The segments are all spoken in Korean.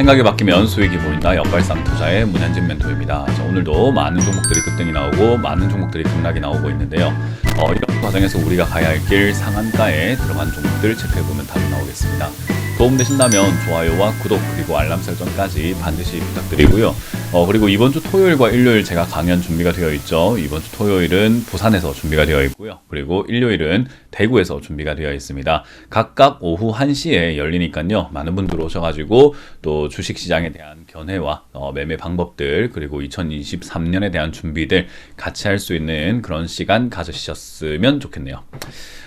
생각이 바뀌면 수익이 보인다. 역발상 투자의 문현진 멘토입니다. 자, 오늘도 많은 종목들이 급등이 나오고 많은 종목들이 급락이 나오고 있는데요. 이런 과정에서 우리가 가야 할 길 상한가에 들어간 종목들 체크해보면 답이 나오겠습니다. 도움되신다면 좋아요와 구독 그리고 알람 설정까지 반드시 부탁드리고요. 그리고 이번 주 토요일과 일요일 제가 강연 준비가 되어 있죠. 이번 주 토요일은 부산에서 준비가 되어 있고요. 그리고 일요일은 대구에서 준비가 되어 있습니다. 각각 오후 1시에 열리니까요. 많은 분들 오셔가지고 또 주식시장에 대한 견해와 매매 방법들 그리고 2023년에 대한 준비들 같이 할 수 있는 그런 시간 가지셨으면 좋겠네요.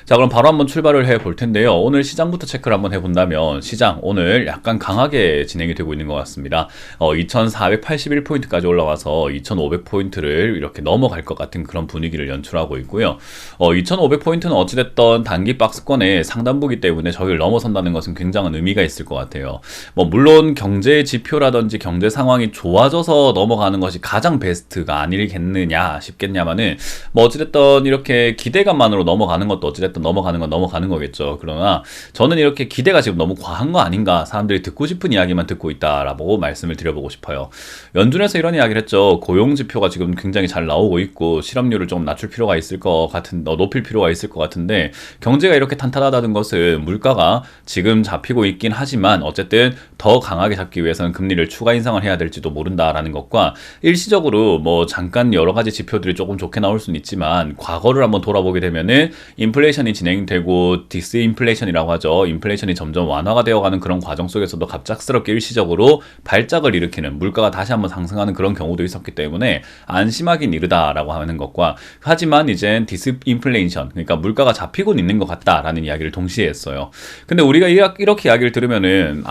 자, 그럼 바로 한번 출발을 해 볼 텐데요. 오늘 시장부터 체크를 한번 해본다면 시장 오늘 약간 강하게 진행이 되고 있는 것 같습니다. 2481포인트까지 올라와서 2500포인트를 이렇게 넘어갈 것 같은 그런 분위기를 연출하고 있고요. 2500포인트는 어찌됐던 단기 박스권의 상단부기 때문에 저기를 넘어선다는 것은 굉장한 의미가 있을 것 같아요. 물론 경제 지표라든지 경제 상황이 좋아져서 넘어가는 것이 가장 베스트가 아니겠느냐 싶겠냐마는 어찌됐든 이렇게 기대감만으로 넘어가는 것도 어찌됐든 넘어가는 건 넘어가는 거겠죠. 그러나 저는 이렇게 기대가 지금 너무 과한 거 아닌가, 사람들이 듣고 싶은 이야기만 듣고 있다라고 말씀을 드려보고 싶어요. 연준에서 이런 이야기를 했죠. 고용지표가 지금 굉장히 잘 나오고 있고 실업률을 좀 낮출 필요가 있을 것 같은, 높일 필요가 있을 것 같은데 경제가 이렇게 탄탄하다는 것은 물가가 지금 잡히고 있긴 하지만 어쨌든 더 강하게 잡기 위해서는 금리를 추가 인상을 해야 될지도 모른다라는 것과 일시적으로 잠깐 여러 가지 지표들이 조금 좋게 나올 수는 있지만 과거를 한번 돌아보게 되면은 인플레이션이 진행되고 디스인플레이션이라고 하죠. 인플레이션이 점점 완화가 되어가는 그런 과정 속에서도 갑작스럽게 일시적으로 발작을 일으키는, 물가가 다시 한번 상승하는 그런 경우도 있었기 때문에 안심하긴 이르다라고 하는 것과, 하지만 이젠 디스인플레이션, 그러니까 물가가 잡히고 있는 것 같다라는 이야기를 동시에 했어요. 근데 우리가 이렇게 이야기를 들으면은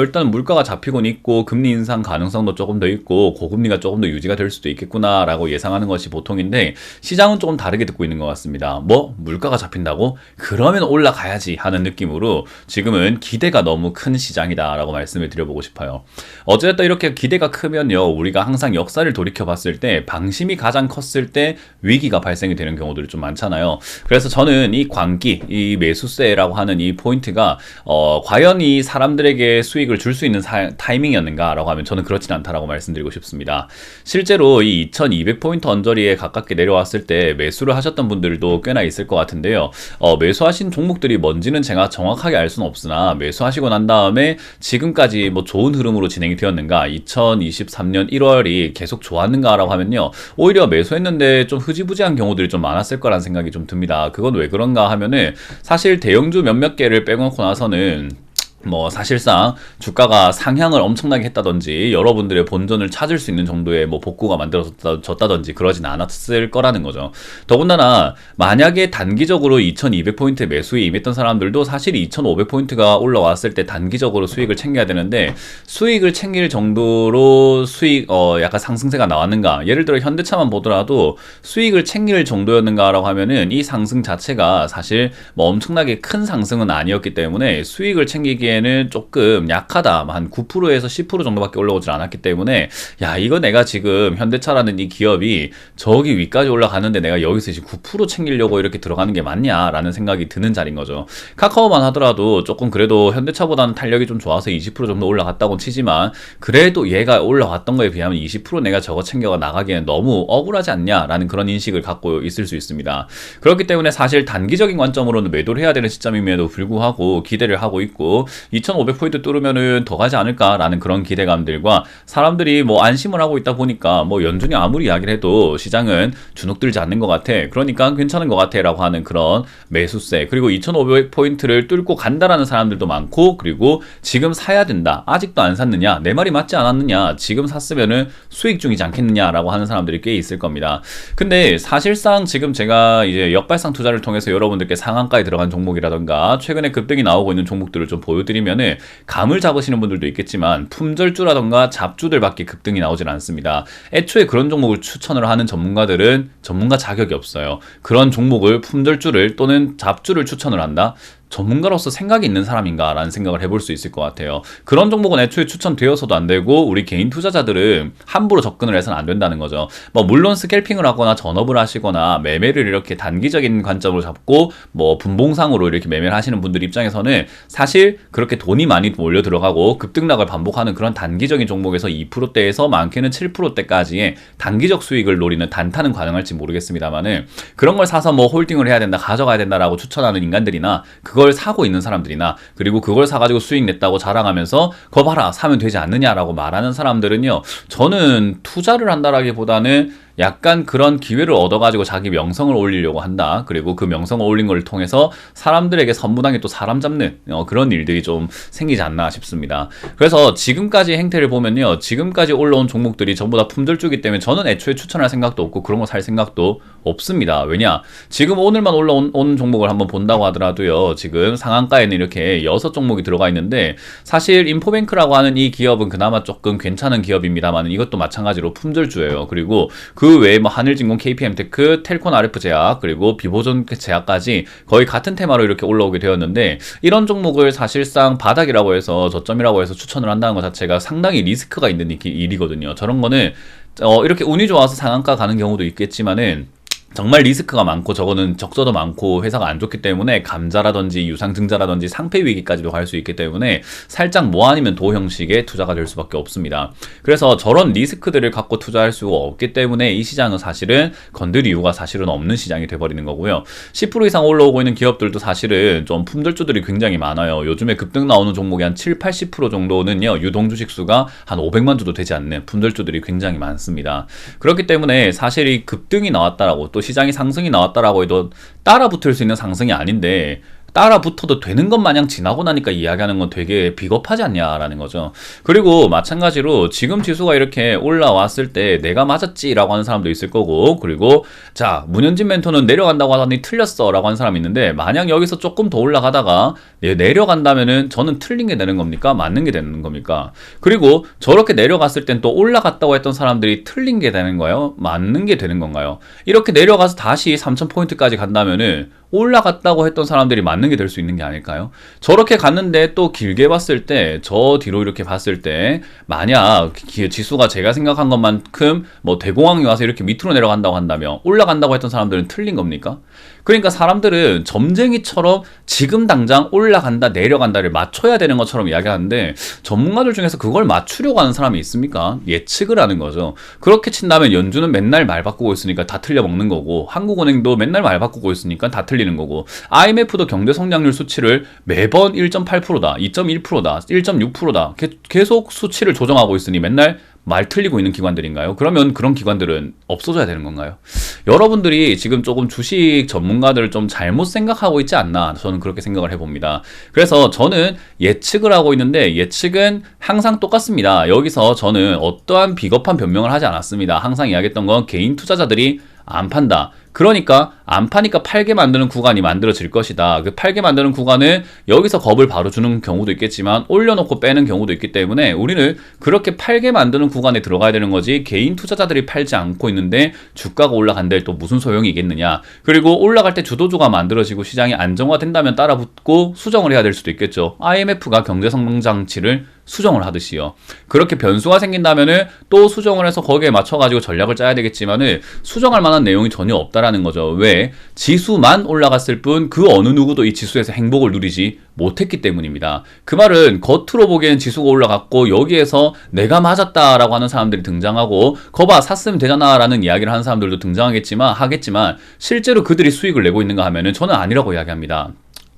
일단 물가가 잡히곤 있고 금리 인상 가능성도 조금 더 있고 고금리가 조금 더 유지가 될 수도 있겠구나라고 예상하는 것이 보통인데 시장은 조금 다르게 듣고 있는 것 같습니다. 물가가 잡힌다고? 그러면 올라가야지 하는 느낌으로 지금은 기대가 너무 큰 시장이다라고 말씀을 드려보고 싶어요. 어쨌든 이렇게 기대가 크면요, 우리가 항상 역사를 돌이켜 봤을 때 방심이 가장 컸을 때 위기가 발생이 되는 경우들이 좀 많잖아요. 그래서 저는 이 광기, 이 매수세라고 하는 이 포인트가 과연 이 사람들에게 수익을 줄 수 있는 타이밍이었는가라고 하면 저는 그렇진 않다라고 말씀드리고 싶습니다. 실제로 이 2200포인트 언저리에 가깝게 내려왔을 때 매수를 하셨던 분들도 꽤나 있을 것 같은데요. 매수하신 종목들이 뭔지는 제가 정확하게 알 수는 없으나 매수하시고 난 다음에 지금까지 좋은 흐름으로 진행이 되었는가, 2023년 1월이 계속 좋았는가라고 하면요, 오히려 매수했는데 좀 흐지부지한 경우들이 좀 많았을 거란 생각이 좀 듭니다. 그건 왜 그런가 하면은 사실 대형주 몇몇 개를 빼놓고 나서는 사실상 주가가 상향을 엄청나게 했다든지 여러분들의 본전을 찾을 수 있는 정도의 복구가 만들어졌다든지 그러진 않았을 거라는 거죠. 더군다나 만약에 단기적으로 2200포인트 매수에 임했던 사람들도 사실 2500포인트가 올라왔을 때 단기적으로 수익을 챙겨야 되는데 수익을 챙길 정도로 약간 상승세가 나왔는가, 예를 들어 현대차만 보더라도 수익을 챙길 정도였는가라고 하면은 이 상승 자체가 사실 엄청나게 큰 상승은 아니었기 때문에 수익을 챙기기에 는 조금 약하다. 한 9%에서 10% 정도밖에 올라오질 않았기 때문에 이거 내가 지금 현대차라는 이 기업이 저기 위까지 올라가는데 내가 여기서 지금 9% 챙기려고 이렇게 들어가는 게 맞냐라는 생각이 드는 자리인 거죠. 카카오만 하더라도 조금 그래도 현대차보다는 탄력이 좀 좋아서 20% 정도 올라갔다고 치지만 그래도 얘가 올라왔던 거에 비하면 20% 내가 저거 챙겨 나가기에는 너무 억울하지 않냐라는 그런 인식을 갖고 있을 수 있습니다. 그렇기 때문에 사실 단기적인 관점으로는 매도를 해야 되는 시점임에도 불구하고 기대를 하고 있고 2500포인트 뚫으면은 더 가지 않을까라는 그런 기대감들과 사람들이 안심을 하고 있다 보니까 연준이 아무리 이야기를 해도 시장은 주눅들지 않는 것 같아, 그러니까 괜찮은 것 같아 라고 하는 그런 매수세, 그리고 2500포인트를 뚫고 간다라는 사람들도 많고, 그리고 지금 사야 된다, 아직도 안 샀느냐, 내 말이 맞지 않았느냐, 지금 샀으면은 수익 중이지 않겠느냐 라고 하는 사람들이 꽤 있을 겁니다. 근데 사실상 지금 제가 이제 역발상 투자를 통해서 여러분들께 상한가에 들어간 종목이라던가 최근에 급등이 나오고 있는 종목들을 좀 보여드리면 감을 잡으시는 분들도 있겠지만 품절주라던가 잡주들밖에 급등이 나오질 않습니다. 애초에 그런 종목을 추천을 하는 전문가들은 전문가 자격이 없어요. 그런 종목을 품절주를 또는 잡주를 추천을 한다? 전문가로서 생각이 있는 사람인가라는 생각을 해볼 수 있을 것 같아요. 그런 종목은 애초에 추천되어서도 안 되고 우리 개인 투자자들은 함부로 접근을 해서는 안 된다는 거죠. 뭐 물론 스캘핑을 하거나 전업을 하시거나 매매를 이렇게 단기적인 관점으로 잡고 뭐 분봉상으로 이렇게 매매를 하시는 분들 입장에서는 사실 그렇게 돈이 많이 몰려 들어가고 급등락을 반복하는 그런 단기적인 종목에서 2%대에서 많게는 7%대까지의 단기적 수익을 노리는 단타는 가능할지 모르겠습니다만은 그런 걸 사서 뭐 홀딩을 해야 된다, 가져가야 된다라고 추천하는 인간들이나 그걸 사고 있는 사람들이나 그리고 그걸 사가지고 수익 냈다고 자랑하면서 거 봐라 사면 되지 않느냐라고 말하는 사람들은요, 저는 투자를 한다라기보다는 약간 그런 기회를 얻어가지고 자기 명성을 올리려고 한다. 그리고 그 명성을 올린 걸 통해서 사람들에게 선무당에 또 사람 잡는 그런 일들이 좀 생기지 않나 싶습니다. 그래서 지금까지 행태를 보면요, 지금까지 올라온 종목들이 전부 다 품절주기 때문에 저는 애초에 추천할 생각도 없고 그런 거 살 생각도 없습니다. 왜냐? 지금 오늘만 올라온 종목을 한번 본다고 하더라도요, 지금 상한가에는 이렇게 6종목이 들어가 있는데 사실 인포뱅크라고 하는 이 기업은 그나마 조금 괜찮은 기업입니다만 이것도 마찬가지로 품절주예요. 그리고 그 외에 뭐 한일진공, KPM테크, 텔콘 RF제약, 그리고 비보존 제약까지 거의 같은 테마로 이렇게 올라오게 되었는데 이런 종목을 사실상 바닥이라고 해서 저점이라고 해서 추천을 한다는 것 자체가 상당히 리스크가 있는 일이거든요. 저런 거는 이렇게 운이 좋아서 상한가 가는 경우도 있겠지만은 정말 리스크가 많고 저거는 적자도 많고 회사가 안 좋기 때문에 감자라든지 유상증자라든지 상폐 위기까지도 갈 수 있기 때문에 살짝 뭐 아니면 도 형식의 투자가 될 수밖에 없습니다. 그래서 저런 리스크들을 갖고 투자할 수가 없기 때문에 이 시장은 사실은 건들 이유가 사실은 없는 시장이 돼버리는 거고요. 10% 이상 올라오고 있는 기업들도 사실은 좀 품절주들이 굉장히 많아요. 요즘에 급등 나오는 종목이 한 7, 80% 정도는요, 유동 주식수가 한 500만 주도 되지 않는 품절주들이 굉장히 많습니다. 그렇기 때문에 사실 이 급등이 나왔다라고 또 시장이 상승이 나왔다라고 해도 따라 붙을 수 있는 상승이 아닌데 따라 붙어도 되는 것 마냥 지나고 나니까 이야기하는 건 되게 비겁하지 않냐라는 거죠. 그리고 마찬가지로 지금 지수가 이렇게 올라왔을 때 내가 맞았지라고 하는 사람도 있을 거고, 그리고 자 문현진 멘토는 내려간다고 하더니 틀렸어라고 하는 사람이 있는데 만약 여기서 조금 더 올라가다가 내려간다면은 저는 틀린 게 되는 겁니까? 맞는 게 되는 겁니까? 그리고 저렇게 내려갔을 땐 또 올라갔다고 했던 사람들이 틀린 게 되는 거예요? 맞는 게 되는 건가요? 이렇게 내려가서 다시 3,000포인트까지 간다면은 올라갔다고 했던 사람들이 맞는 게 될 수 있는 게 아닐까요? 저렇게 갔는데 또 길게 봤을 때 저 뒤로 이렇게 봤을 때 만약 지수가 제가 생각한 것만큼 뭐 대공황이 와서 이렇게 밑으로 내려간다고 한다면 올라간다고 했던 사람들은 틀린 겁니까? 그러니까 사람들은 점쟁이처럼 지금 당장 올라간다 내려간다를 맞춰야 되는 것처럼 이야기하는데 전문가들 중에서 그걸 맞추려고 하는 사람이 있습니까? 예측을 하는 거죠. 그렇게 친다면 연준은 맨날 말 바꾸고 있으니까 다 틀려먹는 거고, 한국은행도 맨날 말 바꾸고 있으니까 다 틀리는 거고, IMF도 경제 성장률 수치를 매번 1.8%다, 2.1%다, 1.6%다 계속 수치를 조정하고 있으니 맨날 말 틀리고 있는 기관들인가요? 그러면 그런 기관들은 없어져야 되는 건가요? 여러분들이 지금 조금 주식 전문가들을 좀 잘못 생각하고 있지 않나, 저는 그렇게 생각을 해봅니다. 그래서 저는 예측을 하고 있는데 예측은 항상 똑같습니다. 여기서 저는 어떠한 비겁한 변명을 하지 않았습니다. 항상 이야기했던 건 개인 투자자들이 안 판다. 그러니까 안 파니까 팔게 만드는 구간이 만들어질 것이다. 그 팔게 만드는 구간은 여기서 겁을 바로 주는 경우도 있겠지만 올려놓고 빼는 경우도 있기 때문에 우리는 그렇게 팔게 만드는 구간에 들어가야 되는 거지, 개인 투자자들이 팔지 않고 있는데 주가가 올라간데 또 무슨 소용이 있겠느냐. 그리고 올라갈 때 주도주가 만들어지고 시장이 안정화된다면 따라붙고 수정을 해야 될 수도 있겠죠. IMF가 경제성장치를 수정을 하듯이요. 그렇게 변수가 생긴다면은 또 수정을 해서 거기에 맞춰가지고 전략을 짜야 되겠지만은 수정할 만한 내용이 전혀 없다라는 거죠. 왜? 지수만 올라갔을 뿐 그 어느 누구도 이 지수에서 행복을 누리지 못했기 때문입니다. 그 말은 겉으로 보기엔 지수가 올라갔고 여기에서 내가 맞았다라고 하는 사람들이 등장하고 거봐 샀으면 되잖아 라는 이야기를 하는 사람들도 하겠지만 실제로 그들이 수익을 내고 있는가 하면은 저는 아니라고 이야기합니다.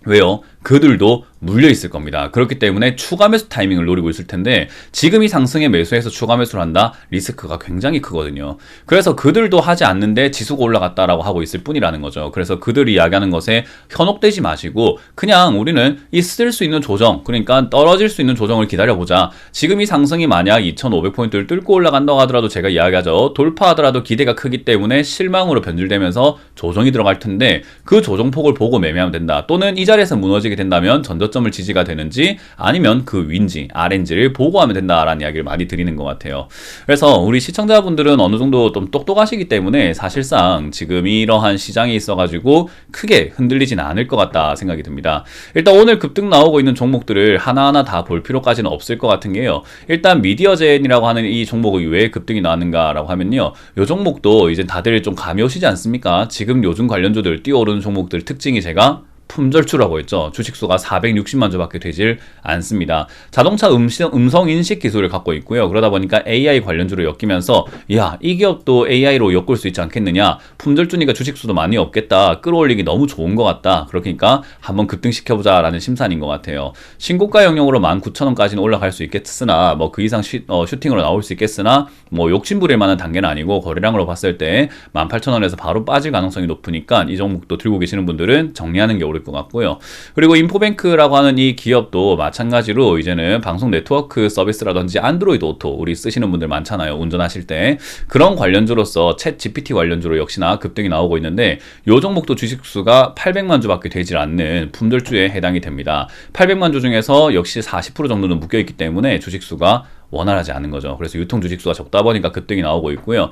왜요? 그들도 물려 있을 겁니다. 그렇기 때문에 추가 매수 타이밍을 노리고 있을 텐데 지금 이 상승에 매수해서 추가 매수를 한다? 리스크가 굉장히 크거든요. 그래서 그들도 하지 않는데 지수가 올라갔다라고 하고 있을 뿐이라는 거죠. 그래서 그들이 이야기하는 것에 현혹되지 마시고 그냥 우리는 있을 수 있는 조정, 그러니까 떨어질 수 있는 조정을 기다려보자. 지금 이 상승이 만약 2,500포인트를 뚫고 올라간다고 하더라도 제가 이야기하죠. 돌파하더라도 기대가 크기 때문에 실망으로 변질되면서 조정이 들어갈 텐데 그 조정폭을 보고 매매하면 된다. 또는 이 자리에서 무너지게 선택이 된다면 전저점을 지지가 되는지 아니면 그 위인지 RNG를 보고하면 된다라는 이야기를 많이 드리는 것 같아요. 그래서 우리 시청자분들은 어느 정도 좀 똑똑하시기 때문에 사실상 지금 이러한 시장이 있어가지고 크게 흔들리진 않을 것 같다 생각이 듭니다. 일단 오늘 급등 나오고 있는 종목들을 하나하나 다 볼 필요까지는 없을 것 같은 게요. 일단 미디어젠이라고 하는 이 종목이 왜 급등이 나왔는가라고 하면요. 이 종목도 이제 다들 좀 감이 오시지 않습니까? 지금 요즘 관련주들 뛰어오르는 종목들 특징이 제가 품절주라고 했죠. 주식수가 460만 주밖에 되질 않습니다. 자동차 음성 인식 기술을 갖고 있고요. 그러다 보니까 AI 관련주로 엮이면서 야, 이 기업도 AI로 엮을 수 있지 않겠느냐. 품절주니까 주식수도 많이 없겠다. 끌어올리기 너무 좋은 것 같다. 그러니까 한번 급등시켜보자 라는 심산인 것 같아요. 신고가 영역으로 19,000원까지는 올라갈 수 있겠으나 뭐 그 이상 슈팅으로 나올 수 있겠으나 뭐 욕심부릴 만한 단계는 아니고 거래량으로 봤을 때 18,000원에서 바로 빠질 가능성이 높으니까 이 종목도 들고 계시는 분들은 정리하는 게 옳을 것 같고요. 그리고 인포뱅크라고 하는 이 기업도 마찬가지로 이제는 방송 네트워크 서비스라든지 안드로이드 오토 우리 쓰시는 분들 많잖아요. 운전하실 때 그런 관련주로서 챗 GPT 관련주로 역시나 급등이 나오고 있는데 이 종목도 주식수가 800만 주밖에 되질 않는 품절주에 해당이 됩니다. 800만 주 중에서 역시 40% 정도는 묶여있기 때문에 주식수가 원활하지 않은 거죠. 그래서 유통 주식수가 적다 보니까 급등이 나오고 있고요.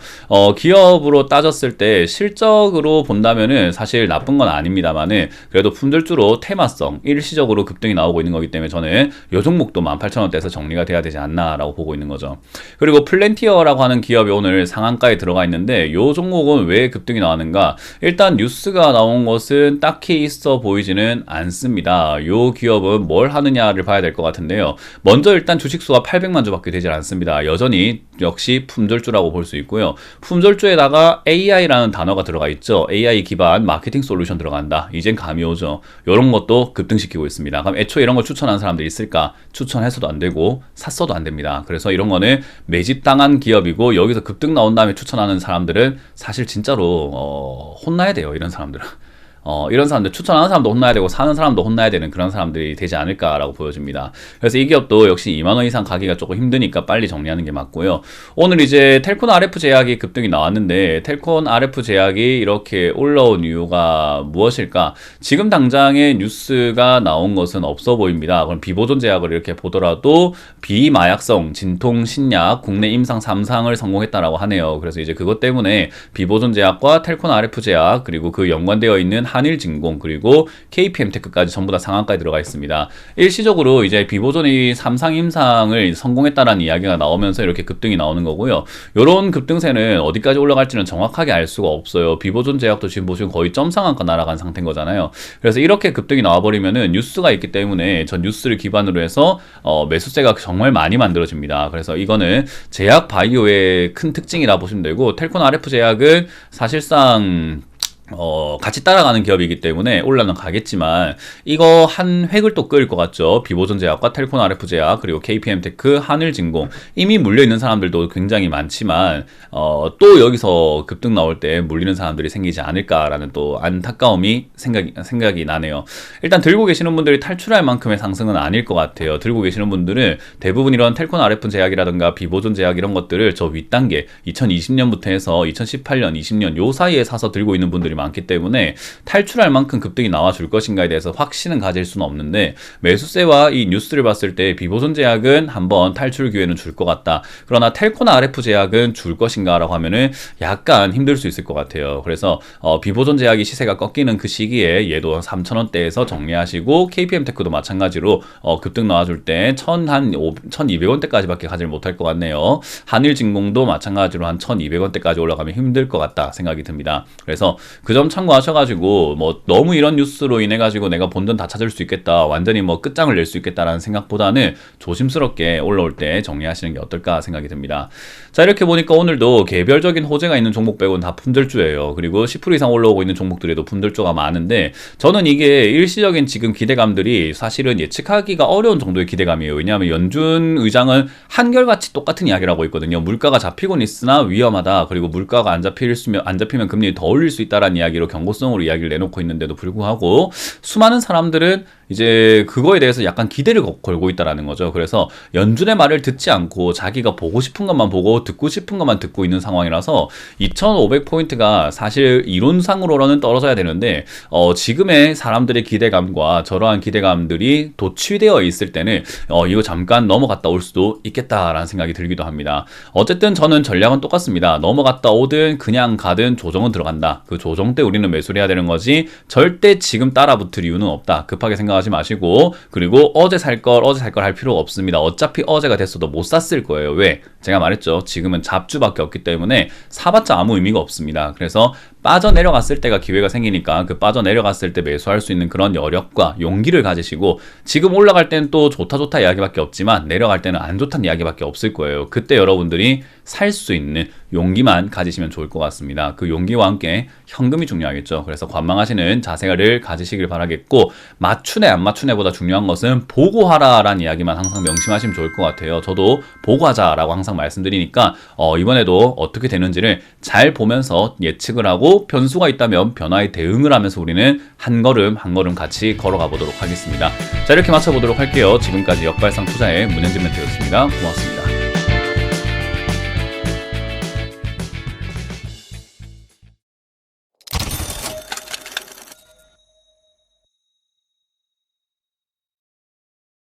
기업으로 따졌을 때 실적으로 본다면은 사실 나쁜 건 아닙니다만은 그래도 품절주로 테마성 일시적으로 급등이 나오고 있는 거기 때문에 저는 이 종목도 18,000원대에서 정리가 돼야 되지 않나라고 보고 있는 거죠. 그리고 플랜티어라고 하는 기업이 오늘 상한가에 들어가 있는데 이 종목은 왜 급등이 나왔는가? 일단 뉴스가 나온 것은 딱히 있어 보이지는 않습니다. 이 기업은 뭘 하느냐를 봐야 될 것 같은데요. 먼저 일단 주식수가 800만 주밖에 되질 않습니다. 여전히 역시 품절주라고 볼 수 있고요. 품절주에다가 AI라는 단어가 들어가 있죠. AI 기반 마케팅 솔루션 들어간다. 이젠 감이 오죠. 이런 것도 급등시키고 있습니다. 그럼 애초에 이런 걸 추천하는 사람들이 있을까? 추천해서도 안 되고 샀어도 안 됩니다. 그래서 이런 거는 매집당한 기업이고 여기서 급등 나온 다음에 추천하는 사람들은 사실 진짜로 혼나야 돼요. 이런 사람들은. 이런 사람들 추천하는 사람도 혼나야 되고 사는 사람도 혼나야 되는 그런 사람들이 되지 않을까라고 보여집니다. 그래서 이 기업도 역시 2만원 이상 가기가 조금 힘드니까 빨리 정리하는 게 맞고요. 오늘 이제 텔콘 RF 제약이 급등이 나왔는데 텔콘 RF 제약이 이렇게 올라온 이유가 무엇일까? 지금 당장에 뉴스가 나온 것은 없어 보입니다. 그럼 비보존 제약을 이렇게 보더라도 비마약성 진통 신약 국내 임상 3상을 성공했다라고 하네요. 그래서 이제 그것 때문에 비보존 제약과 텔콘 RF 제약 그리고 그 연관되어 있는 한일진공 그리고 KPM테크까지 전부 다 상한가에 들어가 있습니다. 일시적으로 이제 비보존이 3상 임상을 성공했다라는 이야기가 나오면서 이렇게 급등이 나오는 거고요. 이런 급등세는 어디까지 올라갈지는 정확하게 알 수가 없어요. 비보존 제약도 지금 보시면 거의 점상한가 날아간 상태인 거잖아요. 그래서 이렇게 급등이 나와버리면은 뉴스가 있기 때문에 전 뉴스를 기반으로 해서 매수세가 정말 많이 만들어집니다. 그래서 이거는 제약 바이오의 큰 특징이라 보시면 되고 텔콘 RF 제약은 사실상 같이 따라가는 기업이기 때문에 올라는 가겠지만 이거 한 획을 또 끌 것 같죠. 비보존 제약과 텔콘 RF 제약 그리고 KPM테크, 한일진공 이미 물려있는 사람들도 굉장히 많지만 또 여기서 급등 나올 때 물리는 사람들이 생기지 않을까라는 또 안타까움이 생각이 나네요. 일단 들고 계시는 분들이 탈출할 만큼의 상승은 아닐 것 같아요. 들고 계시는 분들은 대부분 이런 텔콘 RF 제약이라든가 비보존 제약 이런 것들을 저 윗단계 2020년부터 해서 2018년, 20년 요 사이에 사서 들고 있는 분들이 많기 때문에 탈출할 만큼 급등이 나와줄 것인가에 대해서 확신은 가질 수는 없는데 매수세와 이 뉴스를 봤을 때 비보존 제약은 한번 탈출 기회는 줄 것 같다. 그러나 텔콘 RF 제약은 줄 것인가 라고 하면은 약간 힘들 수 있을 것 같아요. 그래서 비보존 제약이 시세가 꺾이는 그 시기에 얘도 3,000원대에서 정리하시고 KPM테크도 마찬가지로 급등 나와줄 때 1,200원대까지 밖에 가지 못할 것 같네요. 한일진공도 마찬가지로 한 1,200원대까지 올라가면 힘들 것 같다 생각이 듭니다. 그래서 그 점 참고하셔가지고 뭐 너무 이런 뉴스로 인해 가지고 내가 본전 다 찾을 수 있겠다 완전히 뭐 끝장을 낼 수 있겠다라는 생각보다는 조심스럽게 올라올 때 정리하시는 게 어떨까 생각이 듭니다. 자 이렇게 보니까 오늘도 개별적인 호재가 있는 종목 빼고는 다 품절주예요. 그리고 10% 이상 올라오고 있는 종목들에도 품절주가 많은데 저는 이게 일시적인 지금 기대감들이 사실은 예측하기가 어려운 정도의 기대감이에요. 왜냐하면 연준 의장은 한결같이 똑같은 이야기를 하고 있거든요. 물가가 잡히곤 있으나 위험하다. 그리고 물가가 안 잡히면 금리를 더 올릴 수 있다라는 이야기로 경고성으로 이야기를 내놓고 있는데도 불구하고 수많은 사람들은 이제 그거에 대해서 약간 기대를 걸고 있다라는 거죠. 그래서 연준의 말을 듣지 않고 자기가 보고 싶은 것만 보고 듣고 싶은 것만 듣고 있는 상황이라서 2,500포인트가 사실 이론상으로는 떨어져야 되는데 지금의 사람들의 기대감과 저러한 기대감들이 도취되어 있을 때는 이거 잠깐 넘어갔다 올 수도 있겠다라는 생각이 들기도 합니다. 어쨌든 저는 전략은 똑같습니다. 넘어갔다 오든 그냥 가든 조정은 들어간다. 그 조정 때 우리는 매수를 해야 되는 거지 절대 지금 따라붙을 이유는 없다. 급하게 생각하지 마시고, 그리고 어제 살 걸 할 필요가 없습니다. 어차피 어제가 됐어도 못 샀을 거예요. 왜? 제가 말했죠. 지금은 잡주밖에 없기 때문에 사봤자 아무 의미가 없습니다. 그래서 빠져내려갔을 때가 기회가 생기니까 그 빠져내려갔을 때 매수할 수 있는 그런 여력과 용기를 가지시고, 지금 올라갈 때는 또 좋다 이야기밖에 없지만 내려갈 때는 안 좋다는 이야기밖에 없을 거예요. 그때 여러분들이 살 수 있는 용기만 가지시면 좋을 것 같습니다. 그 용기와 함께 현금이 중요하겠죠. 그래서 관망하시는 자세를 가지시길 바라겠고, 맞추네 안 맞추네보다 중요한 것은 보고하라라는 이야기만 항상 명심하시면 좋을 것 같아요. 저도 보고하자라고 항상 말씀드리니까 이번에도 어떻게 되는지를 잘 보면서 예측을 하고, 변수가 있다면 변화에 대응을 하면서 우리는 한 걸음 한 걸음 같이 걸어가 보도록 하겠습니다. 자, 이렇게 마쳐보도록 할게요. 지금까지 역발상 투자의 문현진 멘토였습니다. 고맙습니다.